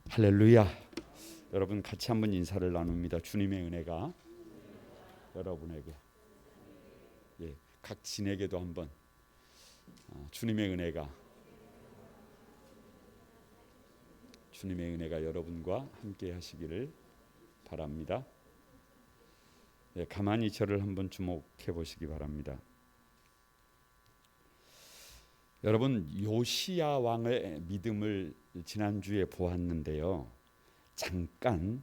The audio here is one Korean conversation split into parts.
할렐루야. 여러분 같이 한번 인사를 나눕니다. 주님의 은혜가 여러분에게, 각 진에게도 한번 주님의 은혜가 여러분과 함께 하시기를 바랍니다. 가만히 저를 한번 주목해 보시기 바랍니다. 여러분, 요시야 왕의 믿음을 지난주에 보았는데요. 잠깐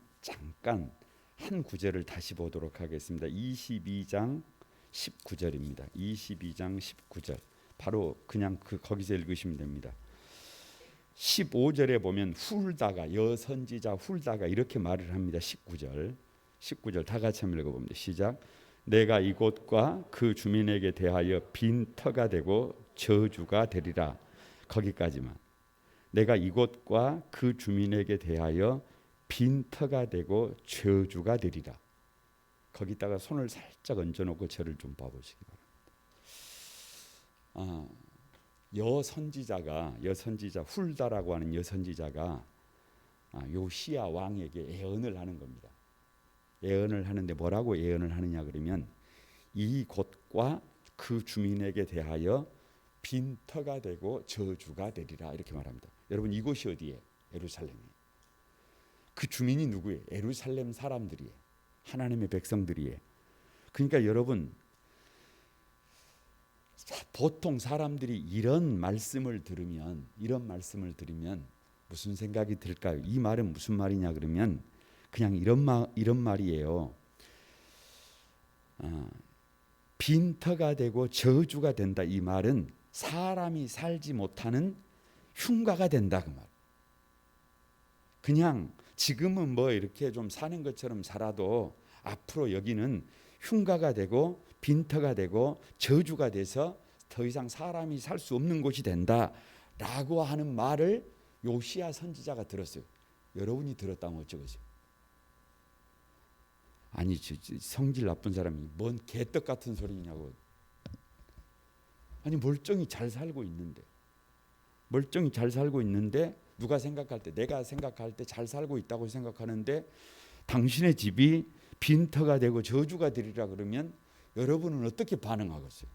한 구절을 다시 보도록 하겠습니다. 22장 19절입니다. 22장 19절. 바로 그냥 거기서 읽으시면 됩니다. 15절에 보면 여선지자 훌다가 이렇게 말을 합니다. 19절 다 같이 한번 읽어봅니다. 시작. 내가 이곳과 그 주민에게 대하여 빈터가 되고 저주가 되리라. 거기까지만. 내가 이곳과 그 주민에게 대하여 빈터가 되고 저주가 되리라. 거기다가 손을 살짝 얹어놓고 저를 좀 봐보시기 바랍니다. 여선지자 훌다라고 하는 여선지자가 요시야 왕에게 예언을 하는 겁니다. 예언을 하는데 뭐라고 예언을 하느냐 그러면 이 곳과 그 주민에게 대하여 빈터가 되고 저주가 되리라 이렇게 말합니다. 여러분, 이곳이 어디예요? 예루살렘이에요. 그 주민이 누구예요? 예루살렘 사람들이에요. 하나님의 백성들이에요. 그러니까 여러분, 보통 사람들이 이런 말씀을 들으면 무슨 생각이 들까요? 이 말은 무슨 말이냐 그러면 그냥 이런 말이에요. 빈터가 되고 저주가 된다. 이 말은 사람이 살지 못하는 흉가가 된다 그 말. 그냥 지금은 뭐 이렇게 좀 사는 것처럼 살아도 앞으로 여기는 흉가가 되고 빈터가 되고 저주가 돼서 더 이상 사람이 살 수 없는 곳이 된다라고 하는 말을 요시야 선지자가 들었어요. 여러분이 들었다면 어쩌겠어요? 아니, 성질 나쁜 사람이 뭔 개떡 같은 소리냐고. 아니, 멀쩡히 잘 살고 있는데 누가 생각할 때, 내가 생각할 때 잘 살고 있다고 생각하는데 당신의 집이 빈터가 되고 저주가 되리라 그러면 여러분은 어떻게 반응하겠어요?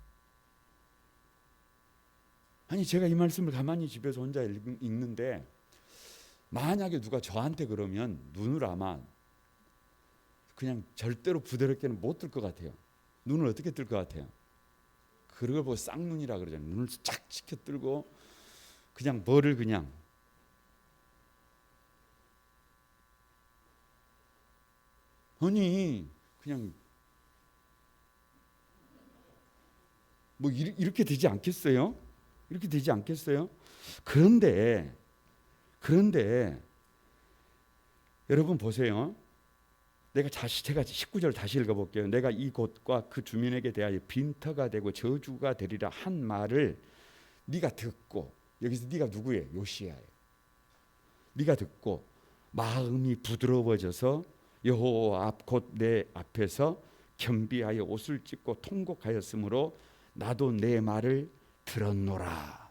아니, 제가 이 말씀을 가만히 집에서 혼자 읽는데 만약에 누가 저한테 그러면 눈을 아마 그냥 절대로 부드럽게는 못 뜰 것 같아요. 눈을 어떻게 뜰 것 같아요? 그걸 보고 쌍눈이라 그러잖아요. 눈을 쫙 치켜 뜨고 그냥 뭐를 그냥 아니 그냥 뭐 이렇게 되지 않겠어요? 그런데 여러분 보세요. 제가 19절 다시 읽어볼게요. 내가 이 곳과 그 주민에게 대하여 빈터가 되고 저주가 되리라 한 말을 네가 듣고, 여기서 네가 누구예요? 요시야예요. 네가 듣고 마음이 부드러워져서 여호와 앞 곧 내 앞에서 겸비하여 옷을 찢고 통곡하였으므로 나도 내 말을 들었노라.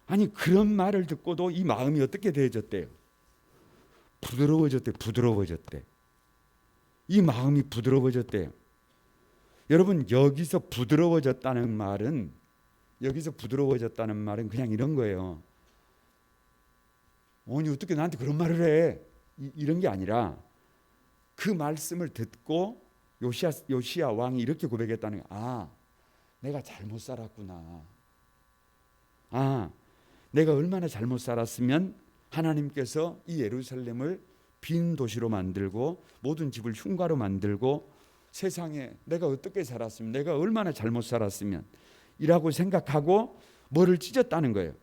아니, 그런 말을 듣고도 이 마음이 어떻게 되어졌대요? 부드러워졌대. 이 마음이 부드러워졌대요. 여러분, 여기서 부드러워졌다는 말은 그냥 이런 거예요. 아니, 어떻게 나한테 그런 말을 해? 이런 게 아니라 그 말씀을 듣고 요시야 왕이 이렇게 고백했다는 거예요. 내가 잘못 살았구나. 내가 얼마나 잘못 살았으면 하나님께서 이 예루살렘을 빈 도시로 만들고 모든 집을 흉가로 만들고 세상에 내가 어떻게 살았으면, 내가 얼마나 잘못 살았으면 이라고 생각하고 뭐를 찢었다는 거예요.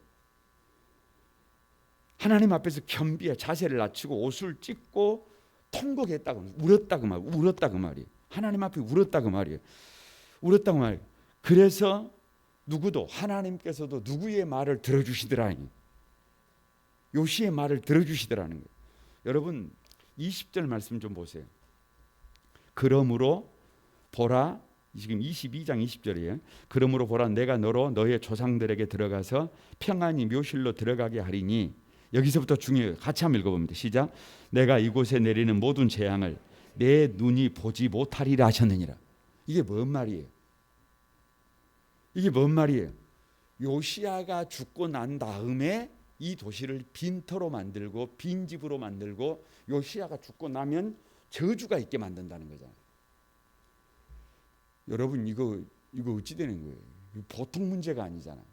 하나님 앞에서 겸비해 자세를 낮추고 옷을 찢고 통곡했다고, 울었다 그 말이에요. 하나님 앞에 울었다 그 말이에요. 그래서 누구도, 하나님께서도 누구의 말을 들어주시더라니. 요시의 말을 들어주시더라는 거예요. 여러분, 20절 말씀 좀 보세요. 그러므로 보라, 지금 22장 20절이에요. 그러므로 보라, 내가 너로 너의 조상들에게 들어가서 평안히 묘실로 들어가게 하리니 여기서부터 중요해요. 같이 한번 읽어봅니다. 시작. 내가 이곳에 내리는 모든 재앙을 내 눈이 보지 못하리라 하셨느니라. 이게 뭔 말이에요? 이게 뭔 말이에요? 요시야가 죽고 난 다음에 이 도시를 빈터로 만들고 빈집으로 만들고 요시야가 죽고 나면 저주가 있게 만든다는 거잖아요. 여러분 이거 어찌 되는 거예요? 보통 문제가 아니잖아요.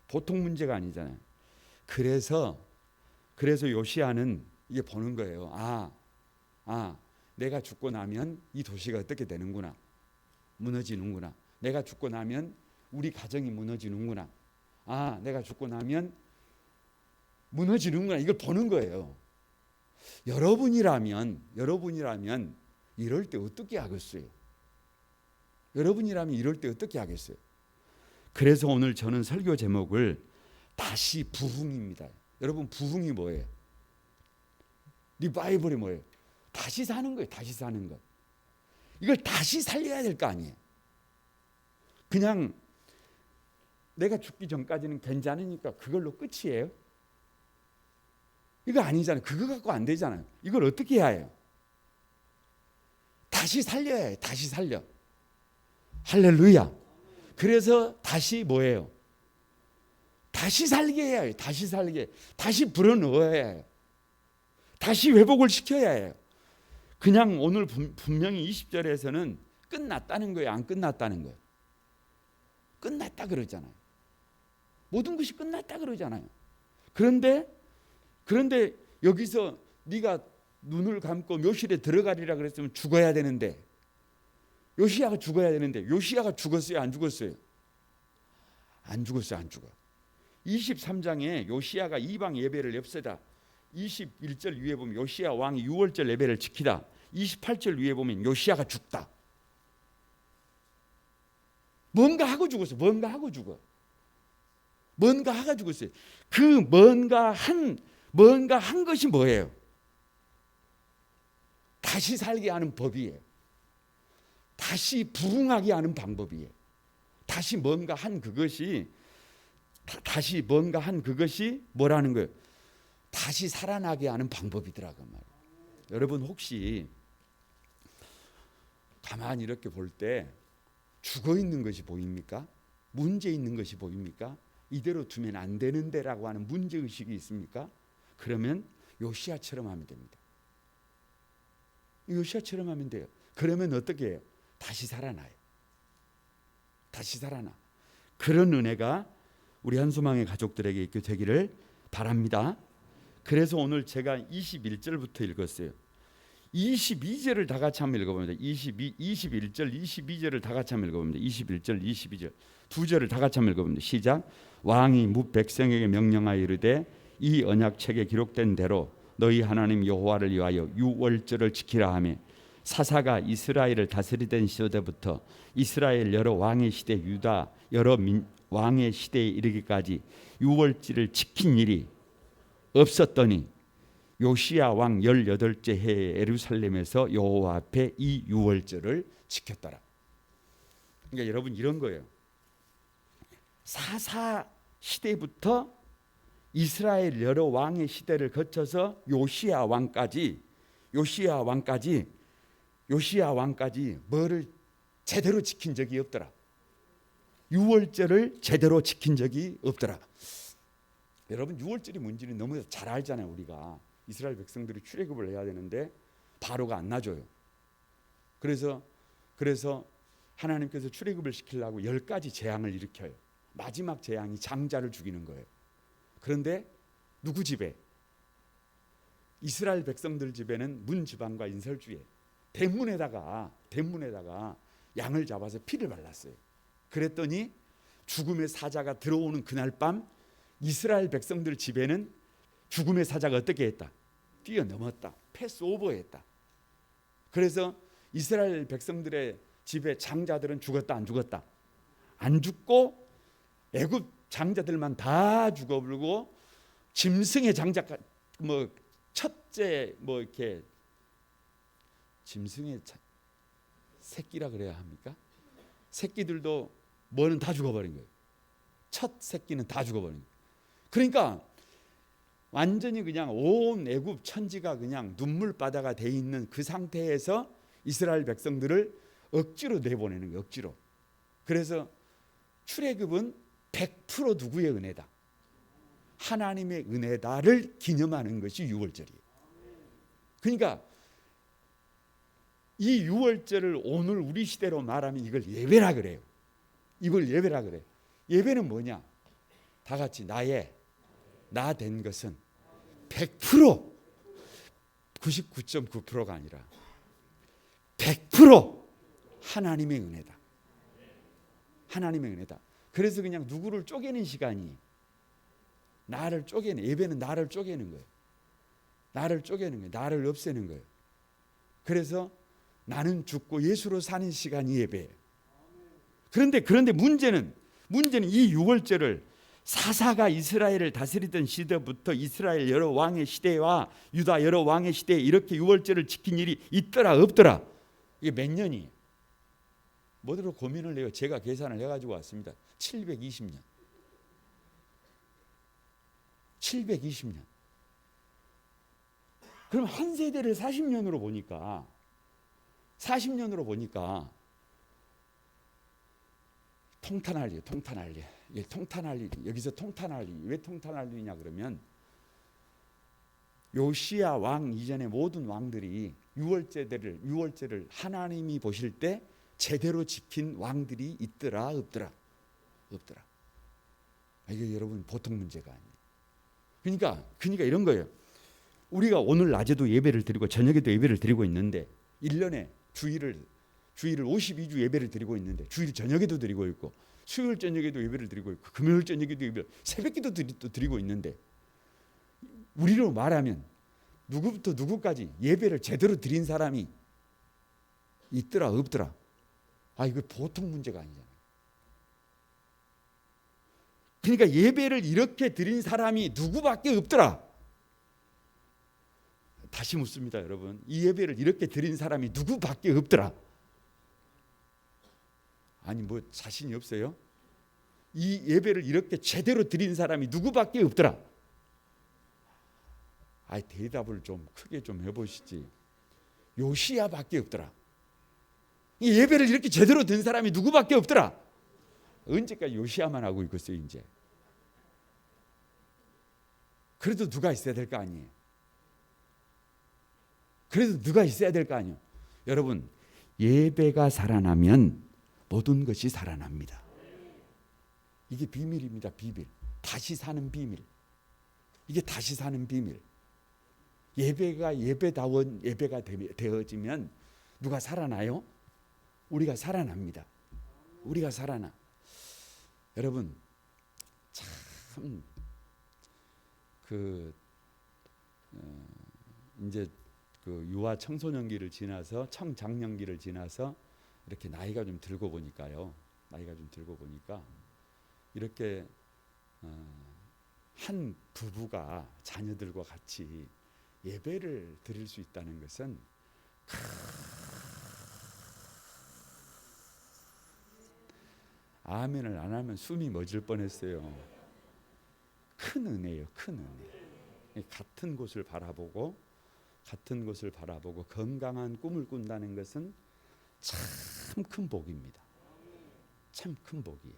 보통 문제가 아니잖아요. 그래서 요시야는 이게 보는 거예요. 내가 죽고 나면 이 도시가 어떻게 되는구나. 무너지는구나. 내가 죽고 나면 우리 가정이 무너지는구나. 내가 죽고 나면 무너지는구나. 이걸 보는 거예요. 여러분이라면 이럴 때 어떻게 하겠어요? 여러분이라면 이럴 때 어떻게 하겠어요? 그래서 오늘 저는 설교 제목을 다시 부흥입니다. 여러분 부흥이 뭐예요? 리바이벌이 뭐예요? 다시 사는 거예요. 다시 사는 것. 이걸 다시 살려야 될 거 아니에요. 그냥 내가 죽기 전까지는 괜찮으니까 그걸로 끝이에요. 이거 아니잖아요. 그거 갖고 안 되잖아요. 이걸 어떻게 해야 해요? 다시 살려야 해요. 다시 살려. 할렐루야. 그래서 다시 뭐예요? 다시 살게 해야 해요. 다시 살게. 다시 불어넣어야 해요. 다시 회복을 시켜야 해요. 그냥 오늘 분명히 20절에서는 끝났다는 거예요. 안 끝났다는 거예요. 끝났다 그러잖아요. 모든 것이 끝났다 그러잖아요. 그런데 여기서 네가 눈을 감고 묘실에 들어가리라 그랬으면 죽어야 되는데 요시야가 죽어야 되는데 요시야가 죽었어요? 안 죽었어요? 안 죽었어요. 안 죽어. 23장에 요시야가 이방 예배를 없애다. 21절 위에 보면 요시야 왕이 6월절 예배를 지키다. 28절 위에 보면 요시야가 죽다. 뭔가 하고 죽었어요. 뭔가 하고 죽어. 뭔가 하고 죽었어요. 그 뭔가 한 것이 뭐예요? 다시 살게 하는 법이에요. 다시 부흥하게 하는 방법이에요. 다시 뭔가 한 그것이 뭐라는 거예요? 다시 살아나게 하는 방법이더라고요. 여러분 혹시 가만히 이렇게 볼 때 죽어 있는 것이 보입니까? 문제 있는 것이 보입니까? 이대로 두면 안 되는데라고 하는 문제의식이 있습니까? 그러면 요시야처럼 하면 됩니다. 요시야처럼 하면 돼요. 그러면 어떻게 해요? 다시 살아나요. 다시 살아나. 그런 은혜가 우리 한소망의 가족들에게 있게 되기를 바랍니다. 그래서 오늘 제가 21절부터 읽었어요. 22절을 다 같이 한번 읽어봅니다. 21절, 22절을 다 같이 한번 읽어봅니다. 21절, 22절 두 절을 다 같이 한번 읽어봅니다. 시작. 왕이 뭇 백성에게 명령하여 이르되 이 언약책에 기록된 대로 너희 하나님 여호와를 위하여 유월절을 지키라 하며 사사가 이스라엘을 다스리던 시대부터 이스라엘 여러 왕의 시대 유다 여러 왕의 시대에 이르기까지 유월절을 지킨 일이 없었더니 요시야 왕 18째 해에 예루살렘에서 여호와 앞에 이 유월절을 지켰더라. 그러니까 여러분 이런 거예요. 사사 시대부터 이스라엘 여러 왕의 시대를 거쳐서 요시야 왕까지 뭐를 제대로 지킨 적이 없더라. 유월절을 제대로 지킨 적이 없더라. 여러분 유월절이 뭔지는 너무 잘 알잖아요. 우리가 이스라엘 백성들이 출애굽을 해야 되는데 바로가 안 놔줘요. 그래서 하나님께서 출애굽을 시키려고 10가지 재앙을 일으켜요. 마지막 재앙이 장자를 죽이는 거예요. 그런데 누구 집에? 이스라엘 백성들 집에는 문지방과 인설주에 대문에다가 양을 잡아서 피를 발랐어요. 그랬더니 죽음의 사자가 들어오는 그날 밤 이스라엘 백성들 집에는 죽음의 사자가 어떻게 했다? 뛰어넘었다. 패스오버했다. 그래서 이스라엘 백성들의 집에 장자들은 죽었다 안 죽었다? 안 죽고 애굽 장자들만 다 죽어버리고 짐승의 장자 첫째 이렇게 짐승의 새끼라 그래야 합니까? 새끼들도 다 죽어버린 거예요. 첫 새끼는 다 죽어버린 거예요. 그러니까 완전히 그냥 온 애굽 천지가 그냥 눈물바다가 돼 있는 그 상태에서 이스라엘 백성들을 억지로 내보내는 거예요. 억지로. 그래서 출애굽은 100% 누구의 은혜다? 하나님의 은혜다를 기념하는 것이 유월절이에요. 그러니까 이 유월절을 오늘 우리 시대로 말하면 이걸 예배라 그래요. 이걸 예배라 그래요. 예배는 뭐냐? 다 같이 나 된 것은 100% 99.9%가 아니라 100% 하나님의 은혜다. 하나님의 은혜다. 그래서 그냥 누구를 쪼개는 시간이 나를 쪼개는, 예배는 나를 쪼개는 거예요. 나를 쪼개는 거예요. 나를 없애는 거예요. 그래서 나는 죽고 예수로 사는 시간이 예배예요. 그런데 문제는 이 유월절을 사사가 이스라엘을 다스리던 시대부터 이스라엘 여러 왕의 시대와 유다 여러 왕의 시대에 이렇게 유월절을 지킨 일이 있더라 없더라? 이게 몇 년이에요? 뭐대로 고민을 해요. 제가 계산을 해가지고 왔습니다. 720년. 720년. 그럼 한 세대를 40년으로 보니까 통탄할 일. 예, 통탄할 일. 여기서 통탄할 일. 왜 통탄할 일이냐 그러면 요시야 왕 이전의 모든 왕들이 유월절을 하나님이 보실 때 제대로 지킨 왕들이 있더라 없더라? 없더라. 이게 여러분 보통 문제가 아니에요. 그러니까 이런 거예요. 우리가 오늘 낮에도 예배를 드리고 저녁에도 예배를 드리고 있는데 1년에 주일을 52주 예배를 드리고 있는데 주일 저녁에도 드리고 있고 수요일 저녁에도 예배를 드리고 있고 금요일 저녁에도 예배를 새벽기도 드리고 있는데 우리로 말하면 누구부터 누구까지 예배를 제대로 드린 사람이 있더라 없더라? 이거 보통 문제가 아니잖아요. 그러니까 예배를 이렇게 드린 사람이 누구밖에 없더라. 다시 묻습니다, 여러분. 이 예배를 이렇게 드린 사람이 누구밖에 없더라. 아니 뭐 자신이 없어요? 이 예배를 이렇게 제대로 드린 사람이 누구밖에 없더라. 대답을 좀 크게 좀 해보시지. 요시야밖에 없더라. 이 예배를 이렇게 제대로 든 사람이 누구밖에 없더라. 언제까지 요시야만 하고 있겠어요 이제. 그래도 누가 있어야 될 거 아니에요. 여러분 예배가 살아나면 모든 것이 살아납니다. 이게 비밀입니다. 비밀. 다시 사는 비밀. 이게 다시 사는 비밀. 예배가 예배다운 예배가 되어지면 누가 살아나요? 우리가 살아납니다. 우리가 살아나. 여러분 참 이제 그 유아 청소년기를 지나서 청장년기를 지나서 이렇게 나이가 좀 들고 보니까 이렇게 한 부부가 자녀들과 같이 예배를 드릴 수 있다는 것은 아멘을 안 하면 숨이 멎을 뻔했어요. 큰 은혜예요. 큰 은혜. 같은 곳을 바라보고 건강한 꿈을 꾼다는 것은 참 큰 복입니다. 참 큰 복이에요.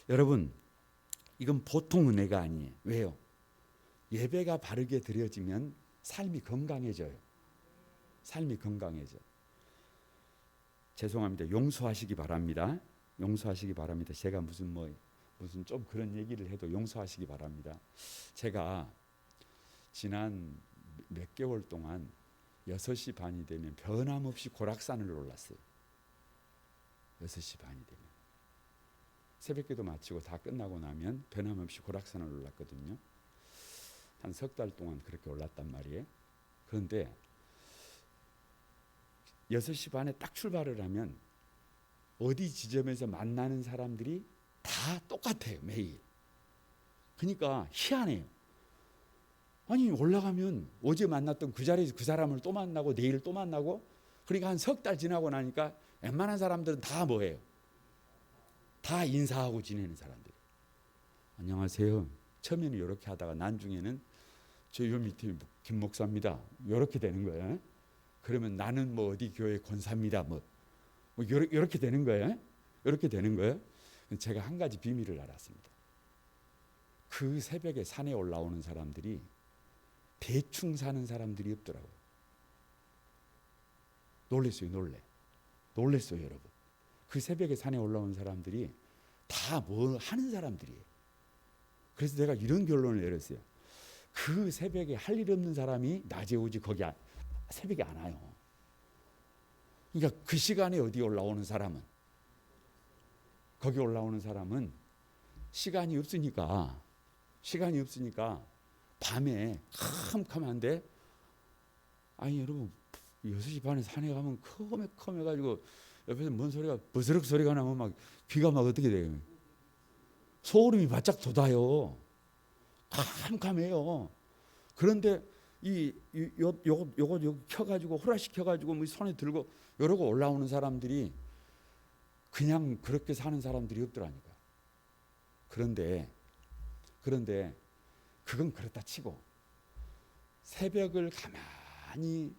여러분 이건 보통 은혜가 아니에요. 왜요? 예배가 바르게 드려지면 삶이 건강해져요. 죄송합니다. 용서하시기 바랍니다. 제가 무슨 좀 그런 얘기를 해도 용서하시기 바랍니다. 제가 지난 몇 개월 동안 6시 반이 되면 변함없이 고락산을 올랐어요. 6시 반이 되면. 새벽기도 마치고 다 끝나고 나면 변함없이 고락산을 올랐거든요. 한 석 달 동안 그렇게 올랐단 말이에요. 그런데 6시 반에 딱 출발을 하면 어디 지점에서 만나는 사람들이 다 똑같아요. 매일. 그러니까 희한해요. 아니 올라가면 어제 만났던 그 자리에서 그 사람을 또 만나고 내일 또 만나고 그러니까 한 석 달 지나고 나니까 웬만한 사람들은 다 뭐예요? 다 인사하고 지내는 사람들. 안녕하세요. 처음에는 이렇게 하다가 나중에는 저 요 밑에 김 목사입니다. 이렇게 되는 거예요. 그러면 나는 뭐 어디 교회 권사입니다. 뭐 이렇게 되는 거예요. 이렇게 되는 거예요. 제가 한 가지 비밀을 알았습니다. 그 새벽에 산에 올라오는 사람들이 대충 사는 사람들이 없더라고요. 놀랬어요. 놀랬어요, 여러분. 그 새벽에 산에 올라온 사람들이 다 뭐 하는 사람들이에요. 그래서 내가 이런 결론을 내렸어요. 그 새벽에 할 일 없는 사람이 낮에 오지 거기 새벽에 안 와요. 그러니까 그 시간에 어디 올라오는 사람은, 거기 올라오는 사람은 시간이 없으니까 밤에 캄캄한데, 아니 여러분 6시 반에 산에 가면 컴해가지고 옆에서 뭔 소리가 버스럭 소리가 나면 막 귀가 막 어떻게 돼요? 소름이 바짝 돋아요. 캄캄해요. 그런데 요거 켜가지고 호라시 켜가지고 뭐 손에 들고 이러고 올라오는 사람들이 그냥 그렇게 사는 사람들이 없더라니까. 그런데 그건 그렇다 치고 새벽을 가만히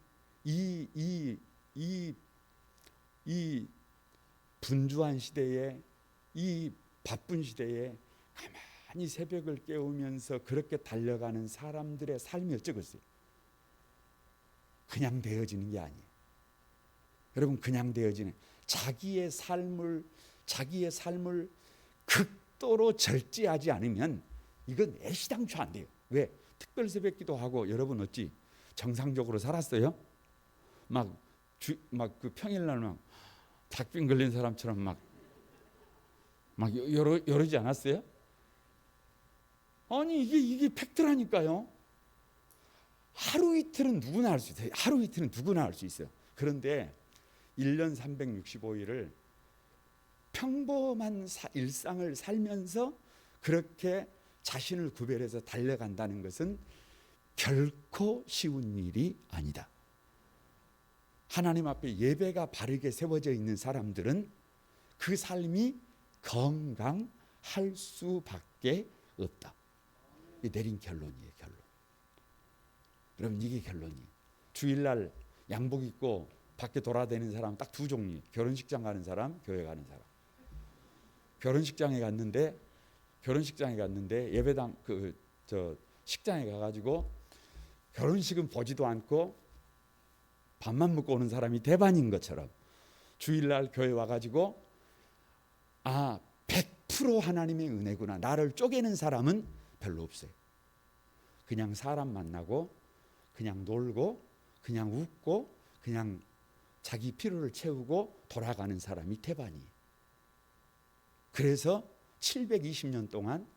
이 분주한 시대에, 이 바쁜 시대에 가만히 새벽을 깨우면서 그렇게 달려가는 사람들의 삶이 어쩌겠어요? 그냥 되어지는 게 아니에요. 여러분, 그냥 되어지는 자기의 삶을 극도로 절제하지 않으면 이건 애시당초 안 돼요. 왜? 특별 새벽 기도하고 여러분 어찌 정상적으로 살았어요? 막 그 평일날 막 닭빙 걸린 사람처럼 막 이러지 않았어요? 아니 이게 팩트라니까요. 하루 이틀은 누구나 할 수 있어요. 하루 이틀은 누구나 할 수 있어요. 그런데 1년 365일을 평범한 일상을 살면서 그렇게 자신을 구별해서 달려간다는 것은 결코 쉬운 일이 아니다. 하나님 앞에 예배가 바르게 세워져 있는 사람들은 그 삶이 건강할 수밖에 없다. 이 내린 결론이에요. 결론. 여러분, 이게 결론이에요. 주일날 양복 입고 밖에 돌아다니는 사람 딱 두 종류. 결혼식장 가는 사람, 교회 가는 사람. 결혼식장에 갔는데 예배당 식장에 가가지고 결혼식은 보지도 않고 밥만 먹고 오는 사람이 대반인 것처럼 주일날 교회 와가지고 100% 하나님의 은혜구나, 나를 쪼개는 사람은 별로 없어요. 그냥 사람 만나고 그냥 놀고 그냥 웃고 그냥 자기 필요를 채우고 돌아가는 사람이 대반이에요. 그래서 720년 동안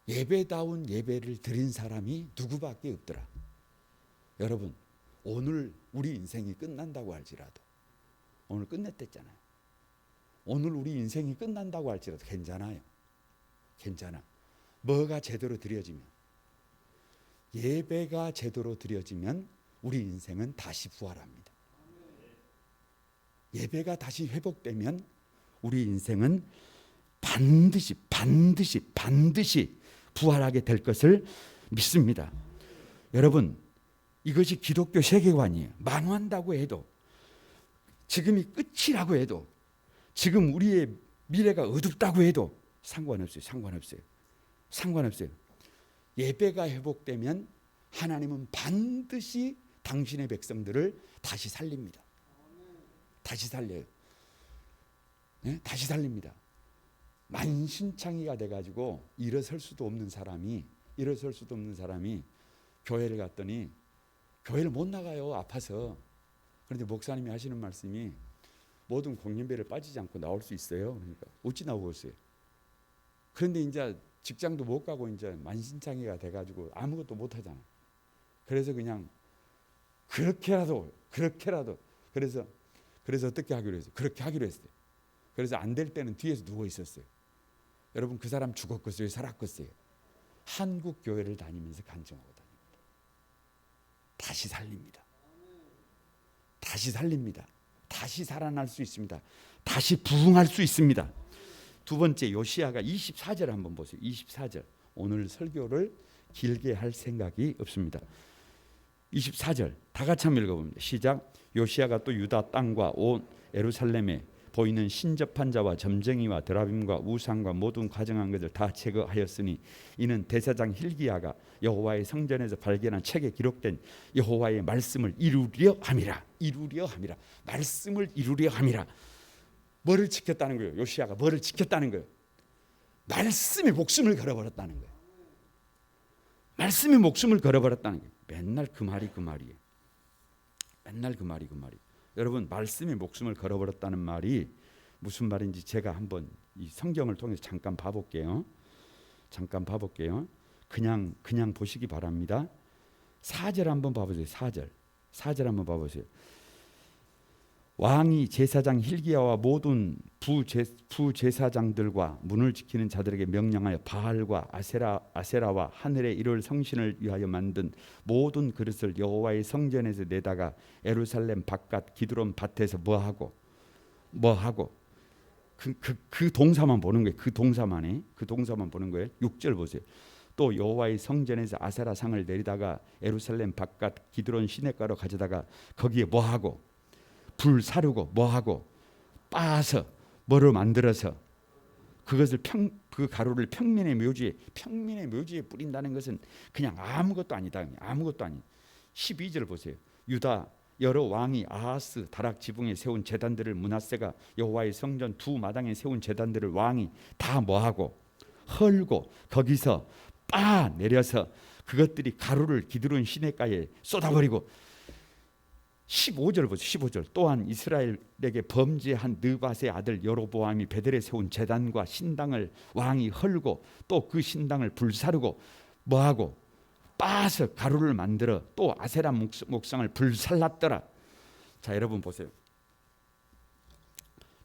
예배다운 예배를 드린 사람이 누구밖에 없더라. 여러분, 오늘 우리 인생이 끝난다고 할지라도, 오늘 끝냈댔잖아요. 오늘 우리 인생이 끝난다고 할지라도 괜찮아요. 괜찮아. 뭐가 제대로 드려지면, 예배가 제대로 드려지면 우리 인생은 다시 부활합니다. 예배가 다시 회복되면 우리 인생은 반드시 부활하게 될 것을 믿습니다. 여러분, 이것이 기독교 세계관이에요. 망한다고 해도, 지금이 끝이라고 해도, 지금 우리의 미래가 어둡다고 해도 상관없어요. 예배가 회복되면 하나님은 반드시 당신의 백성들을 다시 살립니다. 다시 살려요. 네? 다시 살립니다. 만신창이가 돼가지고 일어설 수도 없는 사람이 교회를 갔더니 교회를 못 나가요, 아파서. 그런데 목사님이 하시는 말씀이 모든 공연배를 빠지지 않고 나올 수 있어요. 그러니까 어찌 나오겠어요? 그런데 이제 직장도 못 가고 이제 만신창이가 돼가지고 아무것도 못 하잖아. 그래서 그냥 그렇게라도 그래서 어떻게 하기로 했어요? 그렇게 하기로 했어요. 그래서 안 될 때는 뒤에서 누워 있었어요. 여러분, 그 사람 죽었겠어요? 살았겠어요? 한국 교회를 다니면서 간증하고 다닙니다. 다시 살립니다. 다시 살아날 수 있습니다. 다시 부흥할 수 있습니다. 두 번째, 요시야가 24절 한번 보세요. 24절. 오늘 설교를 길게 할 생각이 없습니다. 24절 다 같이 한번 읽어봅니다. 시작. 요시야가 또 유다 땅과 온 예루살렘에 보이는 신접한 자와 점쟁이와 드라빔과 우상과 모든 가증한 것을 다 제거하였으니 이는 대사장 힐기야가 여호와의 성전에서 발견한 책에 기록된 여호와의 말씀을 이루려 함이라. 이루려 함이라. 말씀을 이루려 함이라. 뭐를 지켰다는 거예요? 요시야가 뭐를 지켰다는 거예요? 말씀에 목숨을 걸어버렸다는 거예요. 말씀에 목숨을 걸어버렸다는 거예요. 맨날 그 말이에요. 맨날 그 말이. 여러분, 말씀에 목숨을 걸어버렸다는 말이 무슨 말인지 제가 한번 이 성경을 통해서 잠깐 봐볼게요. 그냥 보시기 바랍니다. 4절 한번 봐보세요. 4절 한번 봐보세요. 왕이 제사장 힐기야와 모든 부제사장들과 문을 지키는 자들에게 명령하여 바알과 아세라와 하늘의 이를 성신을 위하여 만든 모든 그릇을 여호와의 성전에서 내다가 예루살렘 바깥 기드론 밭에서 뭐하고 그 동사만 보는 거예요. 그 동사만 보는 거예요. 6절 보세요. 또 여호와의 성전에서 아세라 상을 내리다가 예루살렘 바깥 기드론 시냇가로 가져다가 거기에 뭐하고 불 사르고 뭐하고 빻아서 뭐를 만들어서 그것을 그 가루를 평민의 묘지에 뿌린다는 것은 그냥 아무것도 아니다. 아무것도 아니. 12절 보세요. 유다 여러 왕이 아하스 다락 지붕에 세운 제단들을 므낫세가 여호와의 성전 두 마당에 세운 제단들을 왕이 다 뭐하고 헐고 거기서 빻아 내려서 그것들이 가루를 기드론 시냇가에 쏟아버리고 15절 보세요. 15절 또한 이스라엘에게 범죄한 느밧의 아들 여로보암이 베델에 세운 제단과 신당을 왕이 헐고 또 그 신당을 불사르고 뭐하고 빻아서 가루를 만들어 또 아세라 목상을 불살랐더라. 자, 여러분 보세요.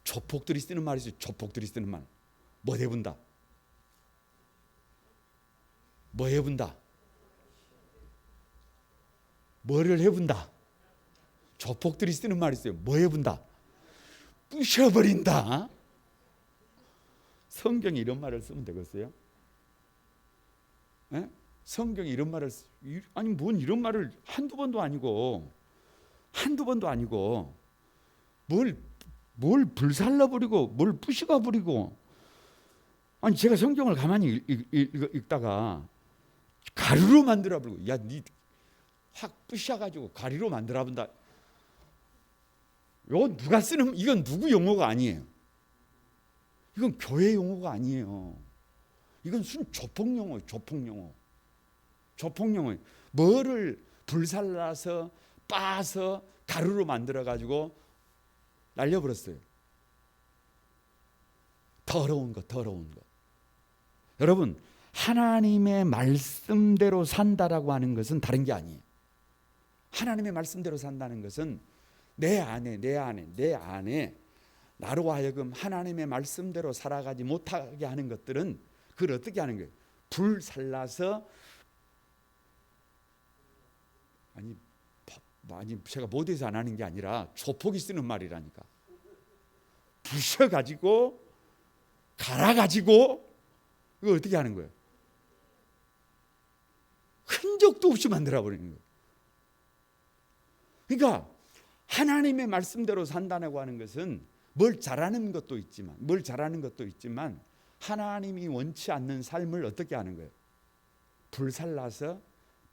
조폭들이 쓰는 말이죠. 조폭들이 쓰는 말. 뭐 해본다? 뭐 해본다? 뭐를 해본다? 조폭들이 쓰는 말이 있어요. 뭐 해본다? 부셔버린다. 성경에 이런 말을 쓰면 되겠어요? 네? 성경에 이런 말을 아니 뭔 이런 말을 한두 번도 아니고 뭘 불살라버리고 뭘 부셔가버리고 아니 제가 성경을 가만히 읽다가 가루로 만들어버리고 야 니 확 부셔가지고 가루로 만들어본다. 이건 누가 쓰는 이건 누구 용어가 아니에요. 이건 교회 용어가 아니에요. 이건 순 조폭 용어예요. 조폭 용어. 뭐를 불살라서 빻아서 가루로 만들어 가지고 날려버렸어요. 더러운 것. 여러분, 하나님의 말씀대로 산다라고 하는 것은 다른 게 아니에요. 하나님의 말씀대로 산다는 것은 내 안에 나로 하여금 하나님의 말씀대로 살아가지 못하게 하는 것들은 그걸 어떻게 하는 거예요? 불살라서 아니 제가 못해서 안 하는 게 아니라 조폭이 쓰는 말이라니까. 부셔가지고 갈아가지고 이거 어떻게 하는 거예요? 흔적도 없이 만들어버리는 거예요. 그러니까 하나님의 말씀대로 산다고 하는 것은 뭘 잘하는 것도 있지만 하나님이 원치 않는 삶을 어떻게 하는 거예요? 불살라서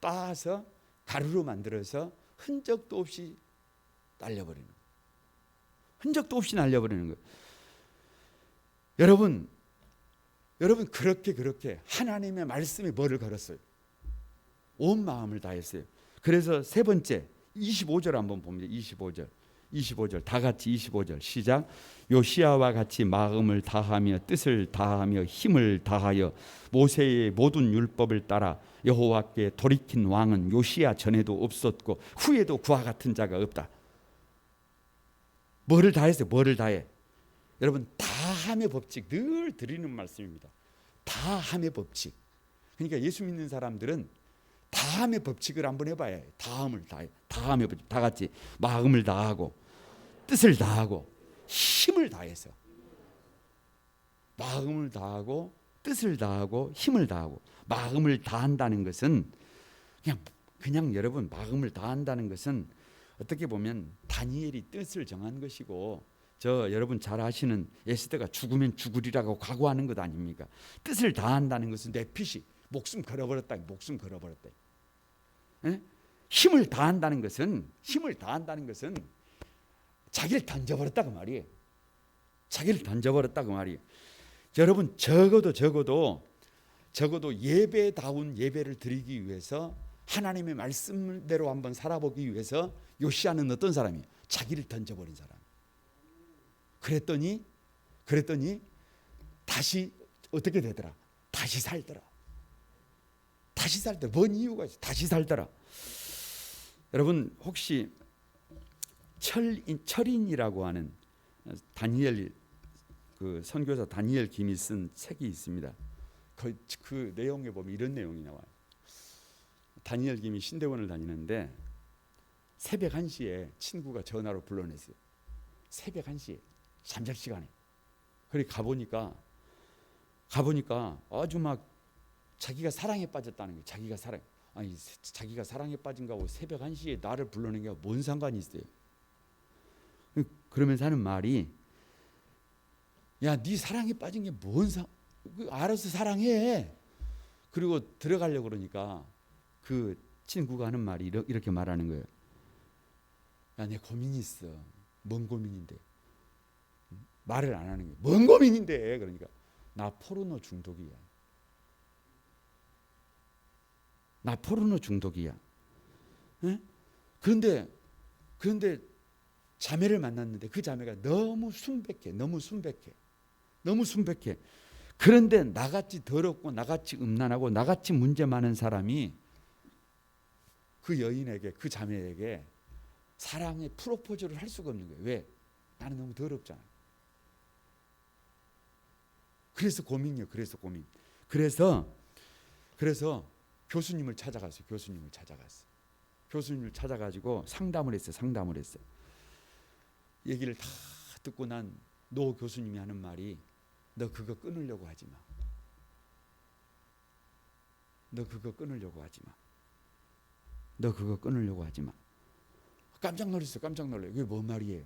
빻아서 가루로 만들어서 흔적도 없이 날려버리는 거예요. 여러분 그렇게 하나님의 말씀에 뭐를 걸었어요? 온 마음을 다했어요. 그래서 세 번째 25절 한번 봅니다. 25절 다 같이 25절 시작. 요시야와 같이 마음을 다하며 뜻을 다하며 힘을 다하여 모세의 모든 율법을 따라 여호와께 돌이킨 왕은 요시야 전에도 없었고 후에도 그와 같은 자가 없다. 뭐를 다했어요? 뭐를 다해? 여러분, 다함의 법칙 늘 드리는 말씀입니다. 다함의 법칙. 그러니까 예수 믿는 사람들은 다함의 법칙을 한번 해봐야 해요. 다함의 법칙. 다 같이 마음을 다하고 뜻을 다하고 힘을 다해서 마음을 다하고 뜻을 다하고 힘을 다하고 마음을 다한다는 것은 그냥 여러분 마음을 다한다는 것은 어떻게 보면 다니엘이 뜻을 정한 것이고 여러분 잘 아시는 에스더가 죽으면 죽으리라고 각오하는 것 아닙니까? 뜻을 다한다는 것은 내 피시 목숨 걸어버렸다. 목숨 걸어버렸다. 에? 힘을 다한다는 것은 자기를 던져버렸다 그 말이에요. 자기를 던져버렸다 그 말이에요. 여러분 적어도 예배다운 예배를 드리기 위해서 하나님의 말씀대로 한번 살아보기 위해서 요시야는 어떤 사람이에요? 자기를 던져버린 사람. 그랬더니 다시 어떻게 되더라? 다시 살더라. 뭔 이유가 있어? 다시 살더라. 여러분 혹시 철인이라고 하는 다니엘 그 선교사 다니엘 김이 쓴 책이 있습니다. 그 내용에 보면 이런 내용이 나와요. 다니엘 김이 신대원을 다니는데 새벽 1시에 친구가 전화로 불러냈어요. 새벽 1시에 잠잘 시간에. 그래 가보니까 아주 막 자기가 사랑에 빠졌다는 거예요. 자기가 사랑에 빠진 거하고 새벽 1시에 나를 불러낸 게 뭔 상관이 있어요. 그러면서 하는 말이 야, 네 사랑에 빠진 게 뭔 알아서 사랑해. 그리고 들어가려고 그러니까 그 친구가 하는 말이 이렇게 말하는 거예요. 야, 내 고민이 있어. 뭔 고민인데? 말을 안 하는 거예요. 뭔 고민인데? 그러니까 나 포르노 중독이야. 나 포르노 중독이야. 에? 그런데 자매를 만났는데 그 자매가 너무 순백해. 그런데 나같이 더럽고 나같이 음란하고 나같이 문제 많은 사람이 그 여인에게, 그 자매에게 사랑의 프로포즈를 할 수가 없는 거예요. 왜? 나는 너무 더럽잖아. 그래서 고민이에요. 그래서 교수님을 찾아갔어요. 교수님을 찾아가지고 상담을 했어요. 얘기를 다 듣고 난 노 교수님이 하는 말이 너 그거 끊으려고 하지 마. 너 그거 끊으려고 하지 마. 깜짝 놀랐어요. 이게 뭔 말이에요?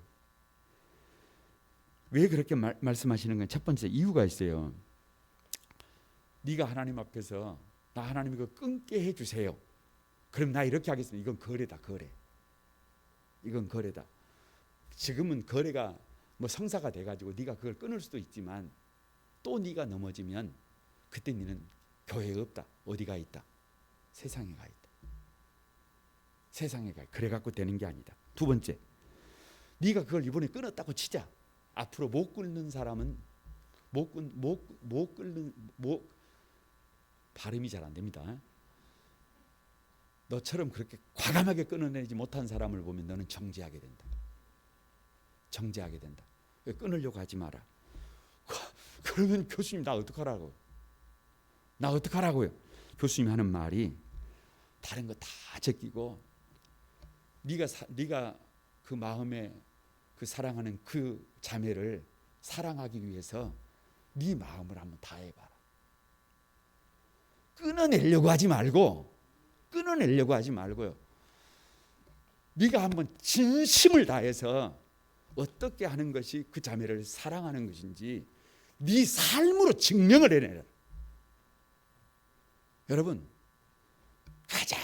왜 그렇게 말씀하시는 건 첫 번째 이유가 있어요. 네가 하나님 앞에서 나 하나님 이거 끊게 해주세요. 그럼 나 이렇게 하겠습니다. 이건 거래다. 지금은 거래가 뭐 성사가 돼가지고 네가 그걸 끊을 수도 있지만 또 네가 넘어지면 그때 너는 교회에 없다. 어디가 있다? 세상에 가 있다. 그래갖고 되는 게 아니다. 두 번째, 네가 그걸 이번에 끊었다고 치자. 앞으로 못 끊는 사람은 발음이 잘 안 됩니다. 너처럼 그렇게 과감하게 끊어내지 못한 사람을 보면 너는 정죄하게 된다. 왜 끊으려고 하지 마라. 그러면 교수님 나 어떡하라고요? 교수님이 하는 말이 다른 거 다 제끼고 네가 그 마음에 그 사랑하는 그 자매를 사랑하기 위해서 네 마음을 한번 다해봐라. 끊어내려고 하지 말고요. 네가 한번 진심을 다해서 어떻게 하는 것이 그 자매를 사랑하는 것인지 네 삶으로 증명을 해내라. 여러분 가장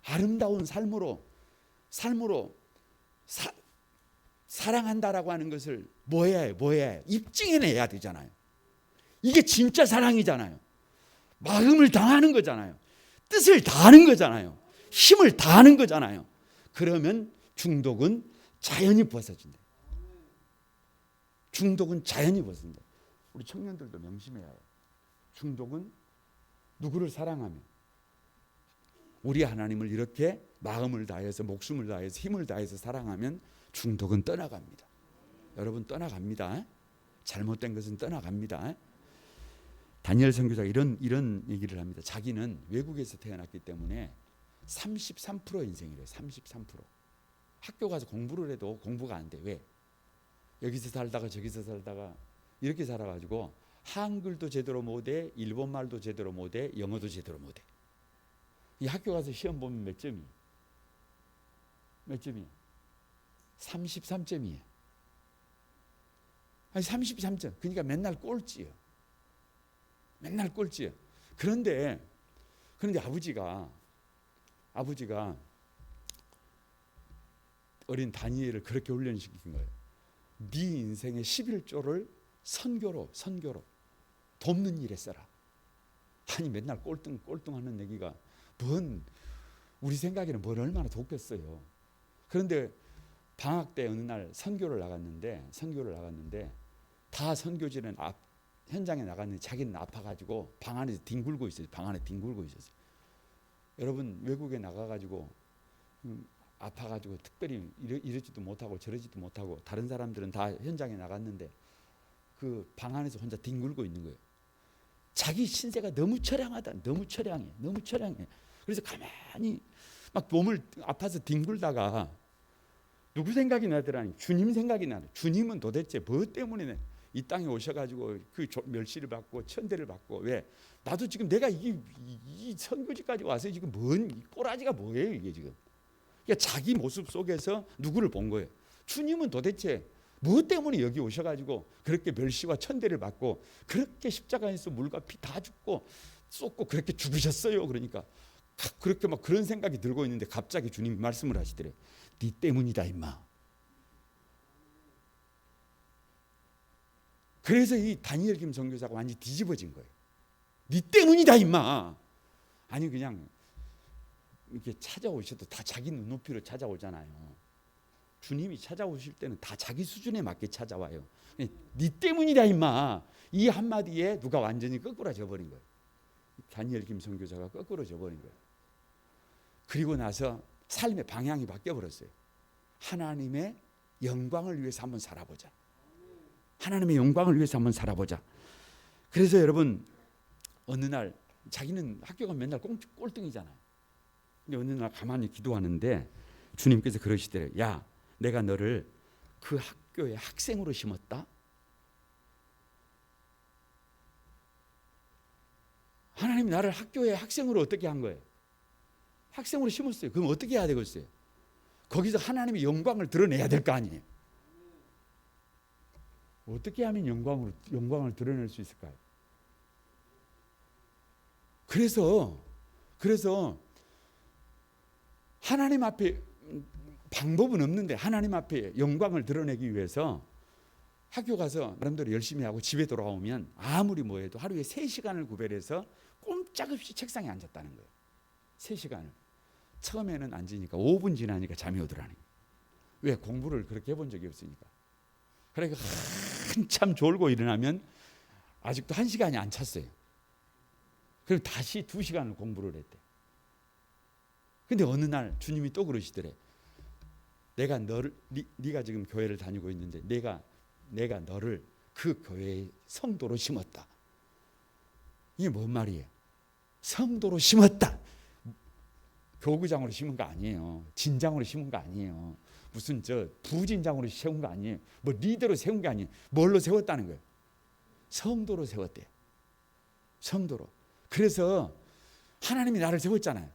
아름다운 삶으로 사랑한다라고 하는 것을 뭐 해야 해요? 입증해내야 되잖아요. 이게 진짜 사랑이잖아요. 마음을 다하는 거잖아요. 뜻을 다하는 거잖아요. 힘을 다하는 거잖아요. 그러면 중독은 자연히 벗어진다. 우리 청년들도 명심해야 해요. 중독은 누구를 사랑하면 우리 하나님을 이렇게 마음을 다해서 목숨을 다해서 힘을 다해서 사랑하면 중독은 떠나갑니다. 여러분 떠나갑니다. 잘못된 것은 떠나갑니다. 다니엘 선교사가 이런 얘기를 합니다. 자기는 외국에서 태어났기 때문에 33% 인생이래요. 33%. 학교 가서 공부를 해도 공부가 안 돼. 왜? 여기서 살다가 저기서 살다가 이렇게 살아가지고 한글도 제대로 못해, 일본말도 제대로 못해, 영어도 제대로 못해. 이 학교 가서 시험 보면 몇 점이에요? 몇 점이에요? 33점이에요. 아니 33점. 그러니까 맨날 꼴찌예요. 맨날 꼴찌예요. 그런데 아버지가 어린 다니엘을 그렇게 훈련시킨 거예요. 네 인생의 11조를 선교로 돕는 일에 써라. 아니 맨날 꼴등하는 얘기가 뭔 우리 생각에는 뭘 얼마나 돕겠어요. 그런데 방학 때 어느 날 선교를 나갔는데 다 선교지는 현장에 나갔는데 자기는 아파가지고 방 안에서 뒹굴고 있어요. 방 안에 뒹굴고 있었어요. 여러분 외국에 나가가지고 아파가지고 특별히 이러지도 못하고 저러지도 못하고 다른 사람들은 다 현장에 나갔는데 그 방 안에서 혼자 뒹굴고 있는 거예요. 자기 신세가 너무 처량하다. 너무 처량해. 그래서 가만히 막 몸을 아파서 뒹굴다가 누구 생각이 나더라니? 주님 생각이 나네. 주님은 도대체 뭐 때문에 이 땅에 오셔가지고 그 멸시를 받고 천대를 받고 왜? 나도 지금 내가 이 선교지까지 와서 지금 뭔 꼬라지가 뭐예요 이게 지금? 그러니까 자기 모습 속에서 누구를 본 거예요? 주님은 도대체 뭐 때문에 여기 오셔가지고 그렇게 멸시와 천대를 받고 그렇게 십자가에서 물과 피 다 죽고 쏟고 그렇게 죽으셨어요. 그러니까 그렇게 막 그런 생각이 들고 있는데 갑자기 주님이 말씀을 하시더래. 네 때문이다 임마. 그래서 이 다니엘 김 선교사가 완전히 뒤집어진 거예요. 네 때문이다 임마. 아니 그냥 이렇게 찾아오셔도 다 자기 눈높이로 찾아오잖아요. 주님이 찾아오실 때는 다 자기 수준에 맞게 찾아와요. 네 때문이다 임마. 이 한마디에 누가 완전히 거꾸로져 버린 거예요. 다니엘 김 선교사가 거꾸로져 버린 거예요. 그리고 나서 삶의 방향이 바뀌어 버렸어요. 하나님의 영광을 위해서 한번 살아보자. 하나님의 영광을 위해서 한번 살아보자. 그래서 여러분 어느 날 자기는 학교가 맨날 꼴등이잖아요. 근데 어느 날 가만히 기도하는데 주님께서 그러시더래요. 야, 내가 너를 그 학교에 학생으로 심었다. 하나님이 나를 학교에 학생으로 어떻게 한 거예요? 학생으로 심었어요. 그럼 어떻게 해야 되겠어요? 거기서 하나님의 영광을 드러내야 될 거 아니에요. 어떻게 하면 영광을 드러낼 수 있을까요? 그래서 하나님 앞에 방법은 없는데 하나님 앞에 영광을 드러내기 위해서 학교 가서 나름대로 열심히 하고 집에 돌아오면 아무리 뭐해도 하루에 3시간을 구별해서 꼼짝없이 책상에 앉았다는 거예요. 3시간을. 처음에는 앉으니까 5분 지나니까 잠이 오더라는 거예요. 왜? 공부를 그렇게 해본 적이 없으니까. 그러니까 한참 졸고 일어나면 아직도 1시간이 안 찼어요. 그리고 다시 2시간을 공부를 했대. 근데 어느 날 주님이 또 그러시더래. 내가 너를 네가 지금 교회를 다니고 있는데 내가 너를 그 교회의 성도로 심었다. 이게 뭔 말이에요? 성도로 심었다. 교구장으로 심은 거 아니에요. 진장으로 심은 거 아니에요. 무슨 부진장으로 세운 거 아니에요. 뭐 리더로 세운 게 아니에요. 뭘로 세웠다는 거예요? 성도로 세웠대요. 성도로. 그래서 하나님이 나를 세웠잖아요.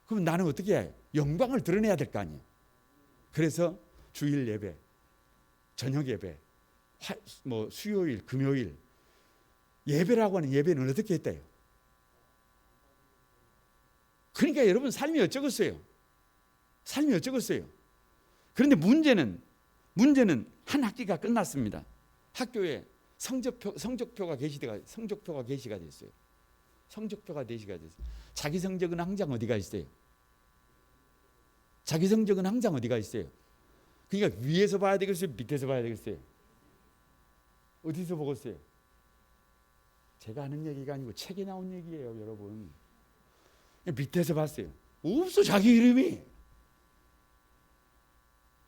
그럼 나는 어떻게 해요? 영광을 드러내야 될 거 아니에요. 그래서 주일 예배, 저녁 예배, 수요일, 금요일 예배라고 하는 예배는 어떻게 했대요? 그러니까 여러분 삶이 어쩌겠어요? 삶이 어쩌겠어요? 그런데 문제는 한 학기가 끝났습니다. 학교에 성적표가 게시가 됐어요. 성적표가 게시가 됐어요. 자기 성적은 항상 어디가 있어요? 자기 성적은 항상 어디가 있어요? 그러니까 위에서 봐야 되겠어요? 밑에서 봐야 되겠어요? 어디서 보겠어요? 제가 하는 얘기가 아니고 책에 나온 얘기예요, 여러분. 밑에서 봤어요. 없어, 자기 이름이.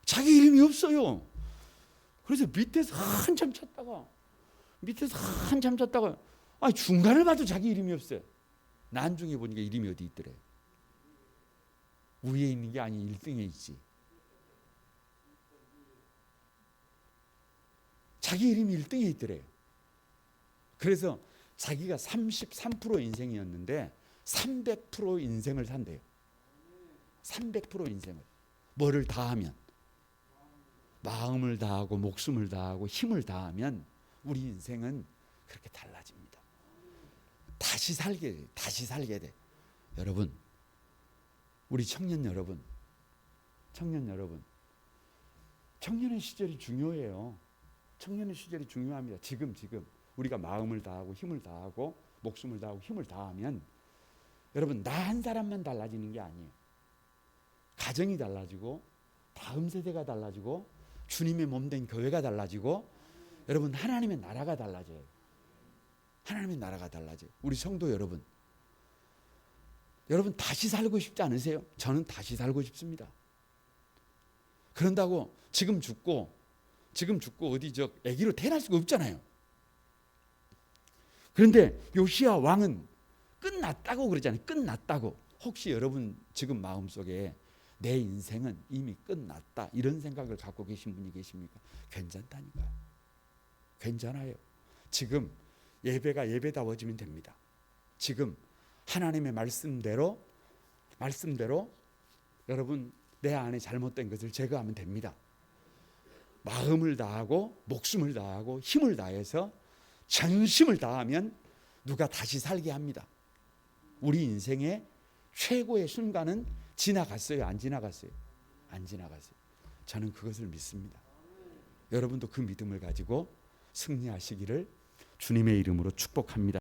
자기 이름이 없어요. 그래서 밑에서 한참 찾다가 중간을 봐도 자기 이름이 없어요. 나중에 보니까 이름이 어디 있더래. 위에 있는 게 아닌 1등에 있지. 자기 이름이 1등에 있더래요. 그래서 자기가 33% 인생이었는데 300% 인생을 산대요. 300% 인생을. 뭐를 다하면? 마음을 다하고 목숨을 다하고 힘을 다하면 우리 인생은 그렇게 달라집니다. 다시 살게 돼. 여러분, 우리 청년 여러분, 청년의 시절이 중요해요. 청년의 시절이 중요합니다. 지금 우리가 마음을 다하고 힘을 다하고 목숨을 다하고 힘을 다하면 여러분, 나 한 사람만 달라지는 게 아니에요. 가정이 달라지고 다음 세대가 달라지고 주님의 몸된 교회가 달라지고 여러분, 하나님의 나라가 달라져요. 하나님의 나라가 달라져요. 우리 성도 여러분 다시 살고 싶지 않으세요? 저는 다시 살고 싶습니다. 그런다고 지금 죽고 어디 아기로 태어날 수가 없잖아요. 그런데 요시야 왕은 끝났다고 그러잖아요. 끝났다고. 혹시 여러분 지금 마음속에 내 인생은 이미 끝났다 이런 생각을 갖고 계신 분이 계십니까? 괜찮다니까요. 괜찮아요. 지금 예배가 예배다워지면 됩니다. 지금 하나님의 말씀대로 여러분 내 안에 잘못된 것을 제거하면 됩니다. 마음을 다하고 목숨을 다하고 힘을 다해서 전심을 다하면 누가 다시 살게 합니다. 우리 인생의 최고의 순간은 지나갔어요? 안 지나갔어요? 안 지나갔어요. 저는 그것을 믿습니다. 여러분도 그 믿음을 가지고 승리하시기를 주님의 이름으로 축복합니다.